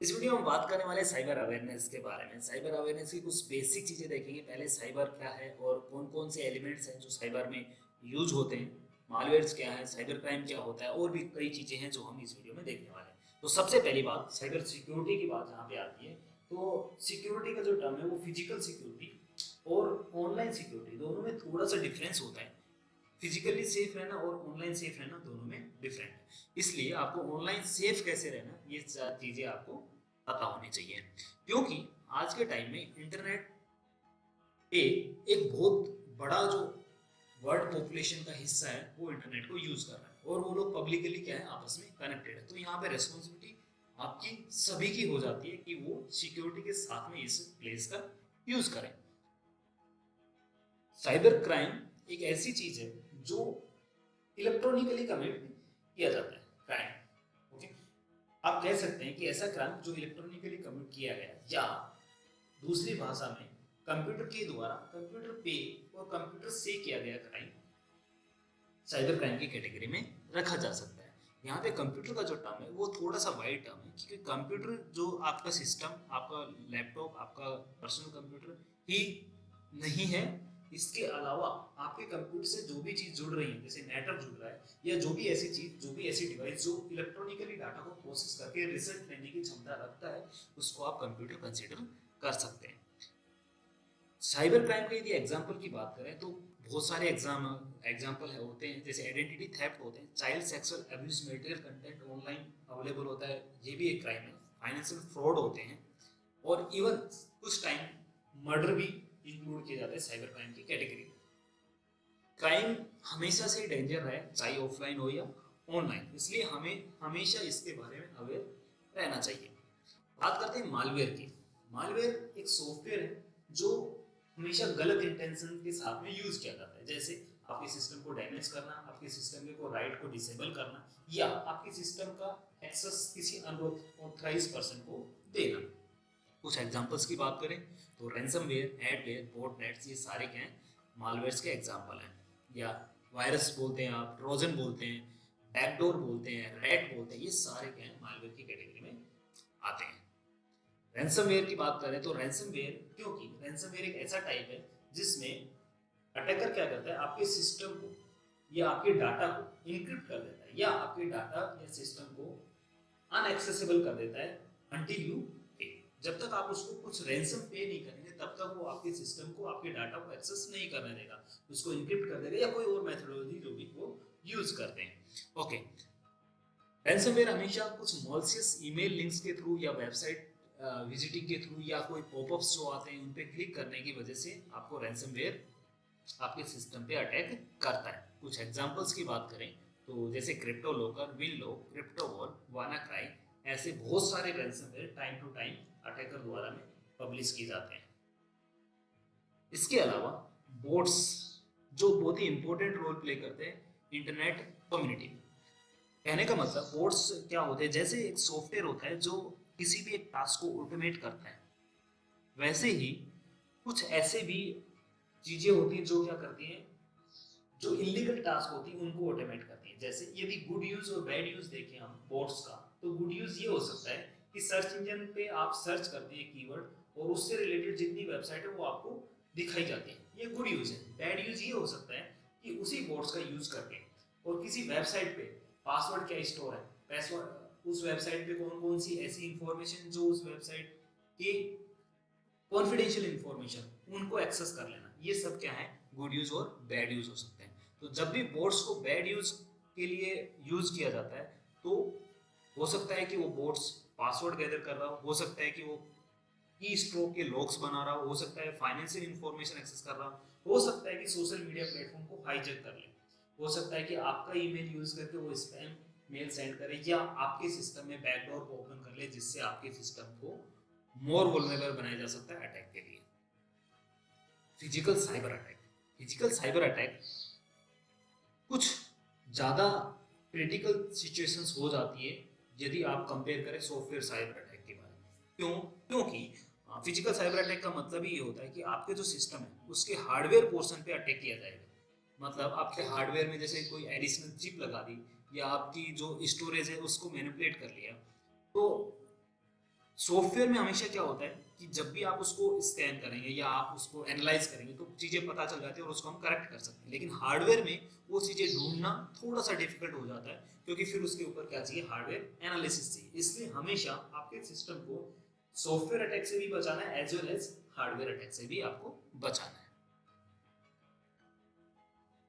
इस वीडियो में हम बात करने वाले साइबर अवेयरनेस के बारे में। साइबर अवेयरनेस की कुछ बेसिक चीजें देखेंगे। पहले साइबर क्या है और कौन कौन से एलिमेंट्स हैं जो साइबर में यूज होते हैं, मालवेयर्स क्या है, साइबर क्राइम क्या होता है, और भी कई चीजें हैं जो हम इस वीडियो में देखने वाले हैं। तो सबसे पहली बात साइबर सिक्योरिटी की बात जहाँ पे आती है, तो सिक्योरिटी का जो टर्म है वो फिजिकल सिक्योरिटी और ऑनलाइन सिक्योरिटी दोनों में थोड़ा सा डिफरेंस होता है। फिजिकली सेफ रहना और ऑनलाइन सेफ रहना दोनों में डिफरेंट है। इसलिए आपको ऑनलाइन सेफ कैसे रहना ये चार चीजें आपको पता होनी चाहिए, क्योंकि आज के टाइम में इंटरनेट पे एक बहुत बड़ा जो वर्ल्ड पॉपुलेशन का हिस्सा है वो इंटरनेट को यूज कर रहा है, और वो लोग पब्लिकली क्या है आपस में कनेक्टेड है। तो यहाँ पे रेस्पॉन्सिबिलिटी आपकी सभी की हो जाती है कि वो सिक्योरिटी के साथ में इस प्लेस का यूज करें। साइबर क्राइम एक ऐसी चीज है जो इलेक्ट्रॉनिकली कमिट किया जाता है क्राइम। ओके, आप कह सकते हैं कि ऐसा क्राइम जो इलेक्ट्रॉनिकली कमिट किया गया, या दूसरी भाषा में कंप्यूटर के द्वारा कंप्यूटर पे और कंप्यूटर से किया गया क्राइम साइबर क्राइम की कैटेगरी में रखा जा सकता है। यहाँ पे कंप्यूटर का जो टर्म है वो थोड़ा सा वाइड टर्म है, क्योंकि कंप्यूटर जो आपका सिस्टम, आपका लैपटॉप, आपका पर्सनल कंप्यूटर ही नहीं है। इसके अलावा आपके कंप्यूटर से जो भी चीज जुड़ रही है, जैसे नेटवर्क जुड़ रहा है, या जो भी ऐसी चीज, जो भी ऐसी डिवाइस जो इलेक्ट्रॉनिकली डाटा को प्रोसेस करके रिजल्ट लेने की क्षमता रखता है, उसको आप कंप्यूटर कंसिडर कर सकते हैं। साइबर क्राइम के यदि एग्जाम्पल की बात करें तो बहुत सारे एग्जाम्पल है होते हैं, जैसे आइडेंटिटी थेफ्ट होते हैं, child sexual abuse, material content online available होता है, ये भी एक क्राइम है। फाइनेंशियल फ्रॉड होते हैं, और इवन कुछ टाइम मर्डर भी इंक्लूड किए जाते हैं साइबर क्राइम की कैटेगरी में। क्राइम हमेशा से डेंजर है, चाहे ऑफलाइन हो या ऑनलाइन, इसलिए हमें हमेशा इसके बारे में अवेयर रहना चाहिए। बात करते हैं मालवेयर की। मालवेयर एक सॉफ्टवेयर है जो हमेशा गलत इंटेंशन के साथ में यूज किया जाता है, जैसे आपके सिस्टम को डैमेज करना, आपके सिस्टम के को राइट को डिसेबल करना, या आपके सिस्टम का एक्सेस किसी अनऑथराइज पर्सन को देना। कुछ एग्जांपल्स की बात करें तो रैंसमवेयर, एडवेयर, बॉटनेट्स, ये सारे क्या हैं, मालवेयर्स के एग्जांपल हैं। या वायरस बोलते हैं, आप ट्रोजन बोलते हैं, बैकडोर बोलते हैं, रैट बोलते हैं, ये सारे क्या हैं, मालवेयर की कैटेगरी में आते हैं। रैंसमवेयर की बात करें तो रैंसमवेयर, क्योंकि रैंसमवेयर एक ऐसा टाइप है जिसमें अटैकर क्या करता है, आपके सिस्टम को या आपके डाटा को इनक्रिप्ट कर देता है, या आपके डाटा या सिस्टम को अनएक्सेसिबल कर देता है अंटिल यू पे। जब तक आप उसको कुछ रैंसम पे नहीं करेंगे तब तक वो आपके सिस्टम को, आपके डाटा को एक्सेस नहीं करने देगा, उसको इनक्रिप्ट कर देगा, या कोई और मेथोडोलॉजी जो भी वो यूज करते हैं। ओके, रैंसमवेयर हमेशा कुछ मॉलिशियस ईमेल लिंक्स के थ्रू या वेबसाइट विजिटिंग के थ्रू या कोई पॉपअप्स जो आते हैं उन पे क्लिक करने की वजह से आपको रैंसमवेयर आपके सिस्टम पे अटैक करता है। कुछ एग्जांपल्स की बात करें तो जैसे क्रिप्टो लोकर, विनलो, क्रिप्टोवॉल, वानाक्राई, ऐसे बहुत सारे ransomware time to time attacker द्वारा में पब्लिश किए जाते हैं। इसके अलावा बोट्स जो बहुत ही इंपॉर्टेंट रोल प्ले करते हैं इंटरनेट कम्युनिटी में। कहने का मतलब बोट्स क्या होते हैं, जैसे एक सॉफ्टवेयर होता है जो किसी भी एक टास्क को ऑटोमेट करता है, वैसे ही कुछ ऐसे भी चीजें होती हैं जो क्या करती हैं, जो इलीगल टास्क होती है उनको ऑटोमेट करती है। जैसे यदि गुड यूज और बैड यूज देखें हम बोट्स का, तो गुड यूज ये हो सकता है कि सर्च इंजन पे आप सर्च करते हैं कीवर्ड और उससे रिलेटेड जितनी वेबसाइट है वो आपको दिखाई जाती है, ये गुड यूज है। बैड यूज ये हो सकता है कि उसी बोट्स का यूज करके और किसी वेबसाइट पे पासवर्ड क्या स्टोर है, पासवर्ड उस वेबसाइट पे कौन कौन सी ऐसी इंफॉर्मेशन जो उस वेबसाइट के कॉन्फिडेंशियल इंफॉर्मेशन उनको एक्सेस कर लेना, ये सब क्या है, गुड यूज और बैड यूज हो सकते हैं। तो जब भी बोट्स को बैड यूज के लिए यूज किया जाता है तो हो सकता है कि वो बोट्स पासवर्ड गैदर कर रहा हो सकता है कि वो की स्ट्रोक के लॉक्स बना रहा हो सकता है फाइनेंशियल इंफॉर्मेशन एक्सेस कर रहा हो सकता है कि सोशल मीडिया प्लेटफॉर्म को हाईजैक कर ले, हो सकता है कि आपका ईमेल यूज करके वो स्पैम मेल सेंड करे, या आपके सिस्टम में बैकडोर को ओपन कर ले, जिससे आपके सिस्टम को मोर वल्नरेबल बनाया जा सकता है अटैक के लिए। Physical cyber attack. Physical cyber attack कुछ ज़्यादा क्रिटिकल सिचुएशंस हो जाती है यदि आप कंपेयर करें सॉफ्टवेयर साइबर अटैक के बारे में। क्यों? क्योंकि फिजिकल साइबर अटैक का मतलब ही ये होता है कि आपके जो सिस्टम है उसके हार्डवेयर पोर्शन पे अटैक किया जाएगा। मतलब आपके हार्डवेयर में जैसे कोई एडिशनल चिप लगा दी, या आपकी जो स्टोरेज है उसको मैनिपुलेट कर लिया, तो सॉफ्टवेयर में हमेशा क्या होता है कि जब भी आप उसको स्कैन करेंगे या आप उसको एनालाइज करेंगे तो चीज़ें पता चल जाती है और उसको हम करेक्ट कर सकते हैं, लेकिन हार्डवेयर में वो चीज़ें ढूंढना थोड़ा सा डिफिकल्ट हो जाता है, क्योंकि फिर उसके ऊपर क्या चाहिए, हार्डवेयर एनालिसिस चाहिए। इसलिए हमेशा आपके सिस्टम को सॉफ्टवेयर अटैक से भी बचाना है as well as hardware attack से भी आपको बचाना है।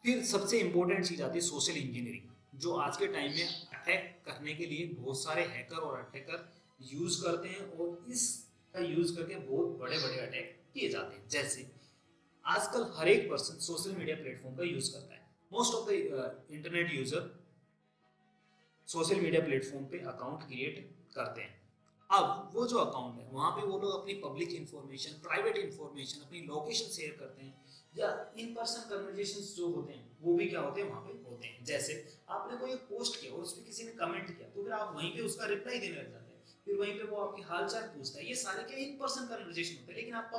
फिर सबसे इंपॉर्टेंट चीज आती है सोशल इंजीनियरिंग, जो आज के टाइम में अटैक करने के लिए बहुत सारे हैकर और अटैकर यूज करते हैं और इसका यूज करके बहुत बड़े बड़े अटैक किए जाते हैं। जैसे आजकल हर एक पर्सन सोशल मीडिया प्लेटफॉर्म का यूज करता है। Most of the internet user social media platform पे अकाउंट क्रिएट करते हैं। अब वो जो अकाउंट है वहां पे वो लोग अपनी पब्लिक इंफॉर्मेशन, प्राइवेट इंफॉर्मेशन, अपनी लोकेशन शेयर करते हैं, या इन पर्सन कन्वर्सेशंस जो होते हैं वो भी क्या होते हैं, वहां पे होते हैं। जैसे आपने कोई एक पोस्ट किया और उस पर किसी ने कमेंट किया, तो फिर आप वहीं पे उसका रिप्लाई देने लग जाते हैं, फिर वहीं पे वो आपकी हालचाल पूछता है। ये सारे क्या इन पर्सन कन्वर्सेशन होते हैं, लेकिन आप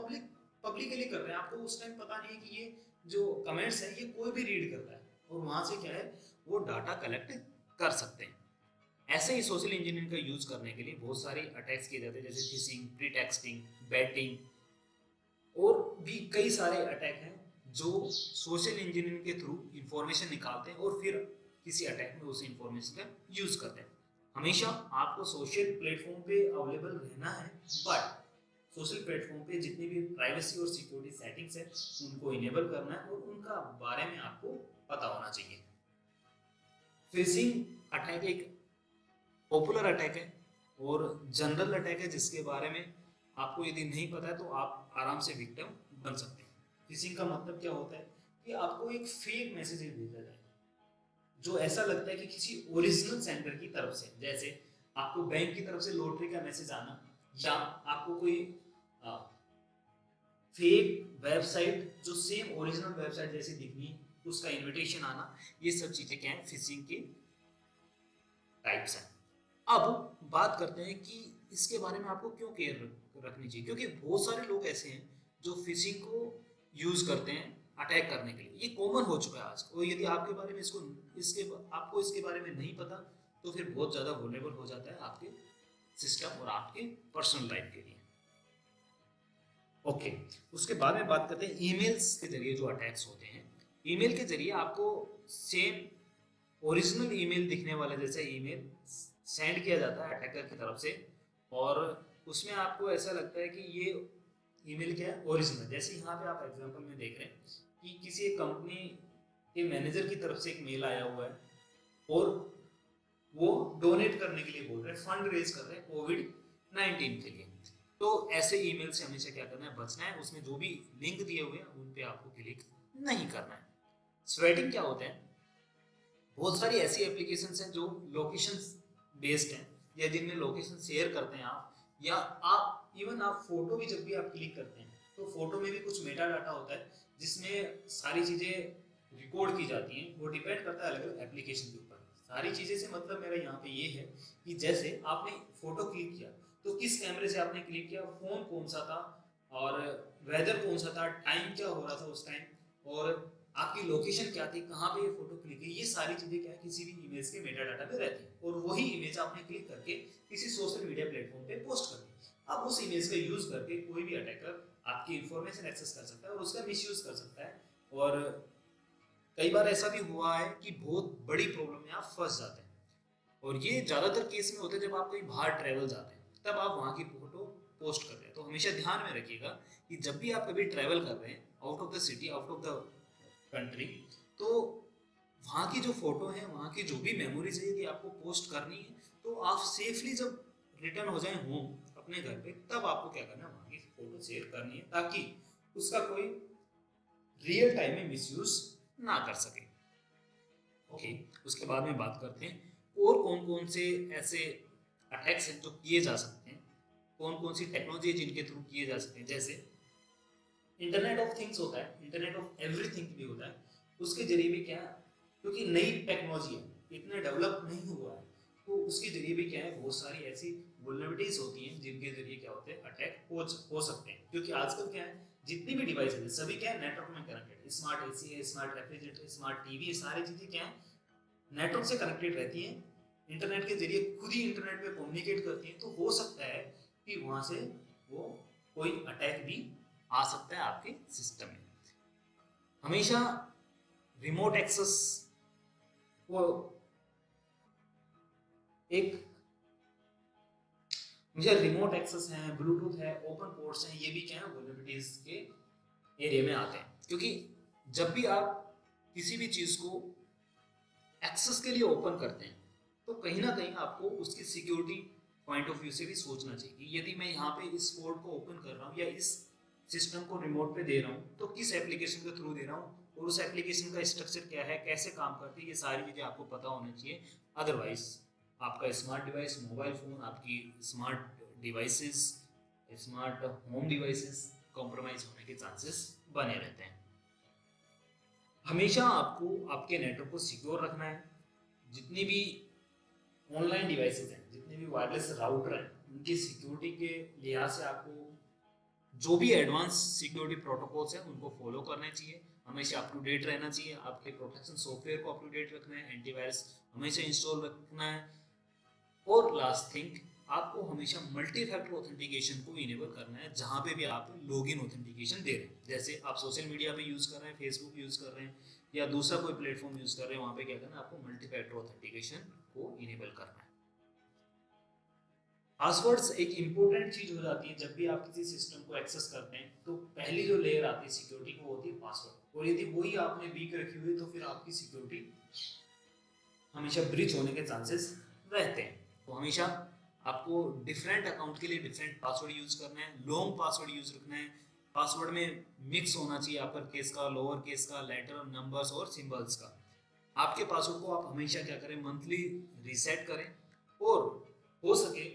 पब्लिकली कर रहे हैं, आपको उस टाइम पता नहीं है कि ये जो कमेंट्स है ये कोई भी रीड करता है, और वहां से क्या है, वो डाटा कलेक्ट कर सकते हैं। ऐसे ही सोशल इंजीनियरिंग का यूज करने के लिए बहुत सारे अटैक्स किए जाते हैं, जैसे फिशिंग, प्रीटेक्सटिंग, बैटिंग, और भी कई सारे अटैक हैं जो सोशल इंजीनियरिंग के थ्रू इंफॉर्मेशन निकालते हैं और फिर किसी अटैक में उस इंफॉर्मेशन का यूज करते हैं। हमेशा आपको सोशल प्लेटफॉर्म पे अवेलेबल रहना है, बट सोशल प्लेटफॉर्म पे जितनी भी प्राइवेसी और सिक्योरिटी सेटिंग्स है उनको इनेबल करना है और उनका बारे में आपको पता होना चाहिए। फिशिंग अटैक एक पॉपुलर अटैक है और जनरल अटैक है, जिसके बारे में आपको यदि नहीं पता है तो आप आराम से विक्टिम बन सकते हैं। फिशिंग का मतलब क्या होता है कि आपको एक फेक मैसेज भेजा जाए जो ऐसा लगता है कि किसी ओरिजिनल सेंडर की तरफ से, जैसे आपको बैंक की तरफ से लॉटरी का मैसेज आना, या आपको कोई फेक वेबसाइट जो सेम ओरिजिनल वेबसाइट जैसी दिखनी उसका इनविटेशन आना, ये सब चीजें क्या है, फिशिंग की टाइप्स हैं। अब बात करते हैं कि इसके बारे में आपको क्यों केयर रखनी चाहिए, क्योंकि बहुत सारे लोग ऐसे हैं जो फिशिंग को यूज करते हैं अटैक करने के लिए। ये कॉमन हो चुका है आज, और यदि आपके बारे में आपको इसके बारे में नहीं पता तो फिर बहुत ज़्यादा वुलनेबल हो जाता है आपके सिस्टम और आपके पर्सनल लाइफ के लिए। ओके, उसके बाद में बात करते हैं ईमेल्स के जरिए जो अटैक्स होते हैं। ईमेल के जरिए आपको सेम ओरिजिनल ईमेल दिखने वाले जैसा ईमेल सेंड किया जाता है अटैकर की तरफ से, और उसमें आपको ऐसा लगता है कि ये ईमेल क्या है, ओरिजिनल। जैसे यहाँ पे आप एग्जांपल में देख रहे हैं कि किसी एक कंपनी के मैनेजर की तरफ से एक मेल आया हुआ है और वो डोनेट करने के लिए बोल रहे हैं, फंड रेज कर रहे हैं कोविड-19 के लिए। तो ऐसे ईमेल से हमेशा क्या करना है, बचना है। उसमें जो भी लिंक दिए हुए हैं उन पे आपको क्लिक नहीं करना है। स्वेटिंग क्या होता है, बहुत सारी ऐसी एप्लीकेशंस हैं जो लोकेशन बेस्ड हैं, या जिनमें लोकेशन शेयर करते हैं आप, या आप इवन आप फोटो भी जब भी आप क्लिक करते हैं तो फोटो में भी कुछ मेटा डाटा होता है जिसमें सारी चीज़ें रिकॉर्ड की जाती हैं। वो डिपेंड करता है अलग अलग एप्लीकेशन के ऊपर। सारी चीज़ें से मतलब मेरा यहाँ पे ये है कि जैसे आपने फोटो क्लिक किया तो किस कैमरे से आपने क्लिक किया, फोन कौन सा था, और वेदर कौन सा था, टाइम क्या हो रहा था उस टाइम, और आपकी लोकेशन क्या थी, कहाँ पे ये फोटो क्लिक की, ये सारी चीजें क्या है किसी भी इमेज के मेटा डाटा पे रहती है, और वही इमेज आपने क्लिक करके किसी सोशल मीडिया प्लेटफॉर्म पे पोस्ट कर दी। अब उस इमेज का यूज करके कोई भी अटैकर आपकी इंफॉर्मेशन एक्सेस कर सकता है और उसका मिसयूज कर सकता है, और कई बार ऐसा भी हुआ है कि बहुत बड़ी प्रॉब्लम में आप फंस जाते हैं। और ये ज्यादातर केस में होता है जब आप कहीं बाहर ट्रैवल जाते हैं, तब आप वहाँ की फोटो पोस्ट कर रहे हैं। तो हमेशा ध्यान में रखिएगा कि जब भी आप कभी ट्रैवल कर रहे हैं out of the city, out of the country, तो वहाँ की जो फोटो है, वहाँ की जो भी मेमोरीज है, यदि आपको पोस्ट करनी है तो आप सेफली जब रिटर्न हो जाए होम अपने घर पे, तब आपको क्या करना है, वहाँ की फोटो शेयर करनी है, ताकि उसका कोई रियल टाइम में मिसयूज ना कर सके। ओके, उसके बाद में बात करते हैं और कौन कौन से ऐसे अटैक्स हैं जो किए जा सकते हैं, कौन कौन सी टेक्नोलॉजी है जिनके थ्रू किए जा सकते हैं। जैसे इंटरनेट ऑफ थिंग्स होता है, इंटरनेट ऑफ एवरीथिंग भी होता है, उसके जरिए भी क्या, क्योंकि नई टेक्नोलॉजी है, इतने डेवलप नहीं हुआ है, तो उसके जरिए भी क्या है, बहुत सारी ऐसी वल्नरेबिलिटीज होती हैं जिनके जरिए क्या होते हैं, अटैक हो सकते हैं। क्योंकि आजकल क्या है, जितनी भी डिवाइस है सभी क्या है, नेटवर्क में कनेक्टेड। स्मार्ट एसी है, स्मार्ट रेफ्रिजरेटर, स्मार्ट टीवी है, सारी चीजें क्या है, नेटवर्क से कनेक्टेड रहती हैं, इंटरनेट के जरिए खुद ही इंटरनेट पे कम्युनिकेट करती हैं। तो हो सकता है कि वहां से वो कोई अटैक भी आ सकता है आपके सिस्टम में। हमेशा रिमोट एक्सेस वो एक मुझे रिमोट एक्सेस है, ब्लूटूथ है, ओपन पोर्ट्स हैं, ये भी क्या है वल्नरेबिलिटीज के एरिया में आते हैं। क्योंकि जब भी आप किसी भी चीज को एक्सेस के लिए ओपन करते हैं तो कहीं ना कहीं आपको उसकी सिक्योरिटी पॉइंट ऑफ व्यू से भी सोचना चाहिए कि यदि मैं यहाँ पे इस पोर्ट को ओपन कर रहा हूँ या इस सिस्टम को रिमोट पे दे रहा हूँ तो किस एप्लीकेशन के थ्रू दे रहा हूँ और उस एप्लीकेशन का स्ट्रक्चर क्या है, कैसे काम करती है, ये सारी चीज़ें आपको पता होनी चाहिए। अदरवाइज आपका स्मार्ट डिवाइस, मोबाइल फ़ोन, आपकी smart devices, smart home devices compromise होने के चांसेस बने रहते हैं। हमेशा आपको आपके नेटवर्क को सिक्योर रखना है। जितनी भी ऑनलाइन डिवाइसेस हैं, जितने भी वायरलेस राउटर हैं, उनकी सिक्योरिटी के लिहाज से आपको जो भी एडवांस सिक्योरिटी प्रोटोकॉल्स हैं उनको फॉलो करने चाहिए। हमेशा अप टू डेट रहना चाहिए, आपके प्रोटेक्शन सॉफ्टवेयर को अप टू डेट रखना है, एंटीवायरस हमेशा इंस्टॉल रखना है। और लास्ट थिंग, आपको हमेशा मल्टी फैक्टर ऑथेंटिकेशन को इनेबल करना है जहां पे भी आप लॉगिन ऑथेंटिकेशन दे रहे हैं। जैसे आप सोशल मीडिया पे यूज कर रहे हैं, फेसबुक यूज कर रहे हैं या दूसरा कोई प्लेटफॉर्म यूज कर रहे हैं, वहां पे क्या करना है, आपको मल्टी फैक्टर ऑथेंटिकेशन को इनेबल करना है। पासवर्ड्स एक इंपॉर्टेंट चीज हो जाती है। जब भी आप किसी सिस्टम को एक्सेस करते हैं तो पहली जो लेयर आती है सिक्योरिटी की वो होती है पासवर्ड, और यदि वही आपने वीक रखी हुई तो फिर आपकी सिक्योरिटी हमेशा ब्रीच होने के चांसेस रहते हैं। तो हमेशा आपको डिफरेंट अकाउंट के लिए डिफरेंट पासवर्ड यूज करना है, लॉन्ग पासवर्ड यूज रखना है। पासवर्ड में मिक्स होना चाहिए अपर केस का, लोअर केस का, लेटर, नंबर्स और सिंबल्स का। आपके पासवर्ड को आप हमेशा क्या करें, मंथली रीसेट करें और हो सके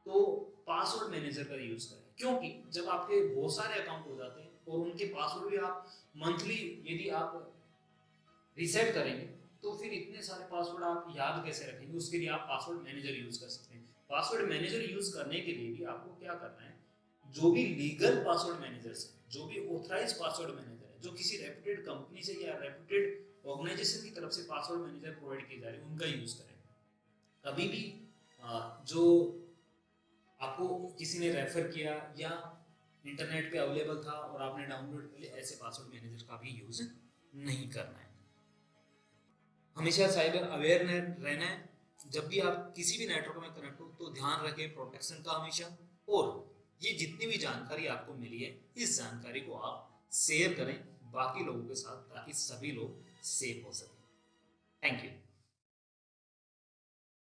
तो पासवर्ड मैनेजर का यूज करें। क्योंकि जब आपके बहुत सारे अकाउंट हो जाते हैं और उनके पासवर्ड भी आप मंथली यदि आप रीसेट करेंगे तो फिर इतने सारे पासवर्ड आप याद कैसे रखेंगे। उसके लिए आप पासवर्ड मैनेजर यूज कर सकते हैं। पासवर्ड मैनेजर यूज करने के लिए भी आपको क्या करना है, जो भी लीगल पासवर्ड मैनेजर्स हैं, जो भी ऑथराइज पासवर्ड मैनेजर है, जो किसी रेप्यूटेड कंपनी से या रेप्यूटेड ऑर्गेनाइजेशन की तरफ से पासवर्ड मैनेजर प्रोवाइड किए जा रहे हैं, उनका यूज करें। कभी भी जो आपको किसी ने रेफर किया या इंटरनेट पे अवेलेबल था और आपने डाउनलोड कर लिया, ऐसे पासवर्ड मैनेजर का भी यूज नहीं करना है। हमेशा साइबर अवेयर रहना है। जब भी आप किसी भी नेटवर्क में कनेक्ट हो तो ध्यान रखें प्रोटेक्शन का हमेशा। और ये जितनी भी जानकारी आपको मिली है, इस जानकारी को आप शेयर करें बाकी लोगों के साथ ताकि सभी लोग सेफ हो सकें। Thank you.